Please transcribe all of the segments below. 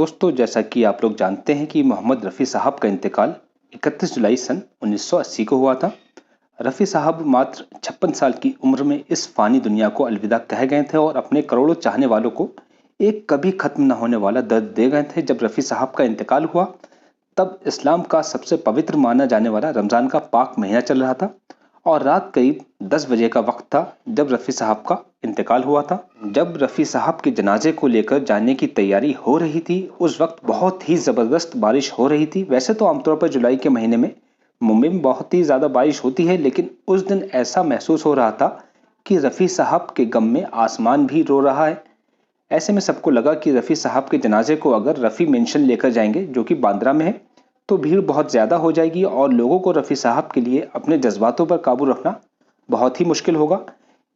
दोस्तों, जैसा कि आप लोग जानते हैं कि मोहम्मद रफ़ी साहब का इंतकाल 31 जुलाई सन 1980 को हुआ था। रफ़ी साहब मात्र 56 साल की उम्र में इस फ़ानी दुनिया को अलविदा कह गए थे और अपने करोड़ों चाहने वालों को एक कभी ख़त्म न होने वाला दर्द दे गए थे। जब रफ़ी साहब का इंतकाल हुआ, तब इस्लाम का सबसे पवित्र माना जाने वाला रमज़ान का पाक महीना चल रहा था और रात करीब 10 बजे का वक्त था जब रफ़ी साहब का इंतकाल हुआ था। जब रफ़ी साहब के जनाजे को लेकर जाने की तैयारी हो रही थी, उस वक्त बहुत ही ज़बरदस्त बारिश हो रही थी। वैसे तो आमतौर पर जुलाई के महीने में मुंबई में बहुत ही ज़्यादा बारिश होती है, लेकिन उस दिन ऐसा महसूस हो रहा था कि रफ़ी साहब के गम में आसमान भी रो रहा है। ऐसे में सबको लगा कि रफ़ी साहब के जनाजे को अगर रफ़ी मेंशन लेकर जाएंगे, जो कि बांद्रा में है, तो भीड़ बहुत ज़्यादा हो जाएगी और लोगों को रफ़ी साहब के लिए अपने जज्बातों पर काबू रखना बहुत ही मुश्किल होगा।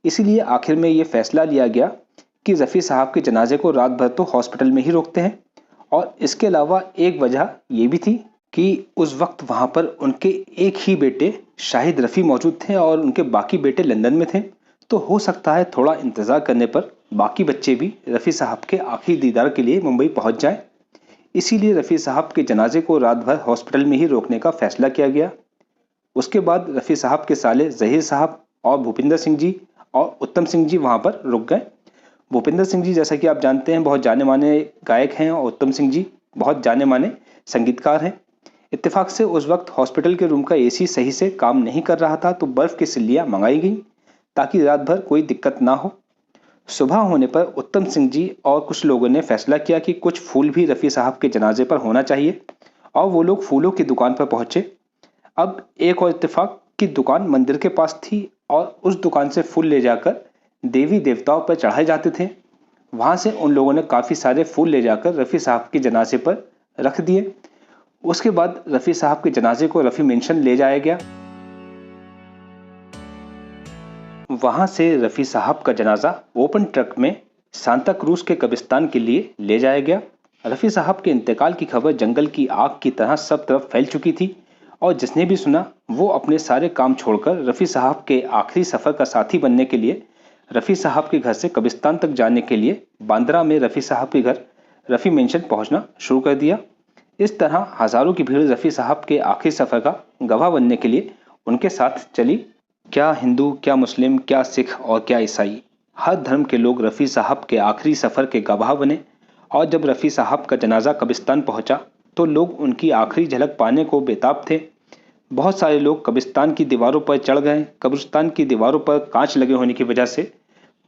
इसीलिए आखिर में ये फैसला लिया गया कि रफ़ी साहब के जनाजे को रात भर तो हॉस्पिटल में ही रोकते हैं। और इसके अलावा एक वजह ये भी थी कि उस वक्त वहाँ पर उनके एक ही बेटे शाहिद रफ़ी मौजूद थे और उनके बाकी बेटे लंदन में थे। तो हो सकता है थोड़ा इंतज़ार करने पर बाकी बच्चे भी रफ़ी साहब के आखिरी दीदार के लिए मुंबई पहुँच जाएं। इसीलिए रफ़ी साहब के जनाजे को रात भर हॉस्पिटल में ही रोकने का फैसला किया गया। उसके बाद रफ़ी साहब के साले ज़हीर साहब और भूपिंदर सिंह जी और उत्तम सिंह जी वहाँ पर रुक गए। भूपिंदर सिंह जी, जैसा कि आप जानते हैं, बहुत जाने माने गायक हैं और उत्तम सिंह जी बहुत जाने माने संगीतकार हैं। इत्तेफाक से उस वक्त हॉस्पिटल के रूम का एसी सही से काम नहीं कर रहा था, तो बर्फ़ की सिल्लियाँ मंगाई गई ताकि रात भर कोई दिक्कत ना हो। सुबह होने पर उत्तम सिंह जी और कुछ लोगों ने फैसला किया कि कुछ फूल भी रफ़ी साहब के जनाजे पर होना चाहिए और वो लोग फूलों की दुकान पर पहुंचे। अब एक और इत्तेफाक की दुकान मंदिर के पास थी और उस दुकान से फूल ले जाकर देवी देवताओं पर चढ़ाए जाते थे। वहां से उन लोगों ने काफ़ी सारे फूल ले जाकर रफ़ी साहब के जनाजे पर रख दिए। उसके बाद रफ़ी साहब के जनाजे को रफ़ी मेंशन ले जाया गया। वहां से रफ़ी साहब का जनाजा ओपन ट्रक में सांता क्रूज के कब्रिस्तान के लिए ले जाया गया। रफ़ी साहब के इंतकाल की खबर जंगल की आग की तरह सब तरफ फैल चुकी थी और जिसने भी सुना वो अपने सारे काम छोड़कर रफ़ी साहब के आखिरी सफ़र का साथी बनने के लिए रफ़ी साहब के घर से कब्रिस्तान तक जाने के लिए बांद्रा में रफ़ी साहब के घर रफ़ी मेंशन पहुंचना शुरू कर दिया। इस तरह हज़ारों की भीड़ रफ़ी साहब के आखिरी सफ़र का गवाह बनने के लिए उनके साथ चली। क्या हिंदू, क्या मुस्लिम, क्या सिख और क्या ईसाई, हर धर्म के लोग रफ़ी साहब के आखिरी सफ़र के गवाह बने। और जब रफ़ी साहब का जनाजा कब्रिस्तान पहुंचा तो लोग उनकी आखिरी झलक पाने को बेताब थे। बहुत सारे लोग कब्रिस्तान की दीवारों पर चढ़ गए। कब्रिस्तान की दीवारों पर कांच लगे होने की वजह से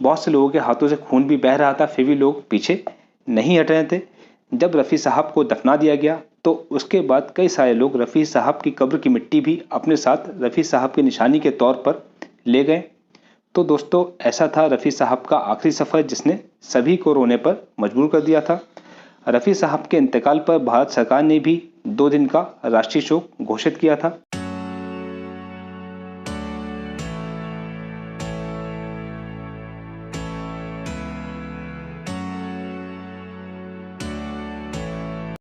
बहुत से लोगों के हाथों से खून भी बह रहा था, फिर भी लोग पीछे नहीं हट रहे थे। जब रफ़ी साहब को दफना दिया गया तो उसके बाद कई सारे लोग रफ़ी साहब की कब्र की मिट्टी भी अपने साथ रफ़ी साहब की निशानी के तौर पर ले गए। तो दोस्तों, ऐसा था रफ़ी साहब का आखिरी सफ़र जिसने सभी को रोने पर मजबूर कर दिया था। रफ़ी साहब के इंतकाल पर भारत सरकार ने भी 2 दिन का राष्ट्रीय शोक घोषित किया था।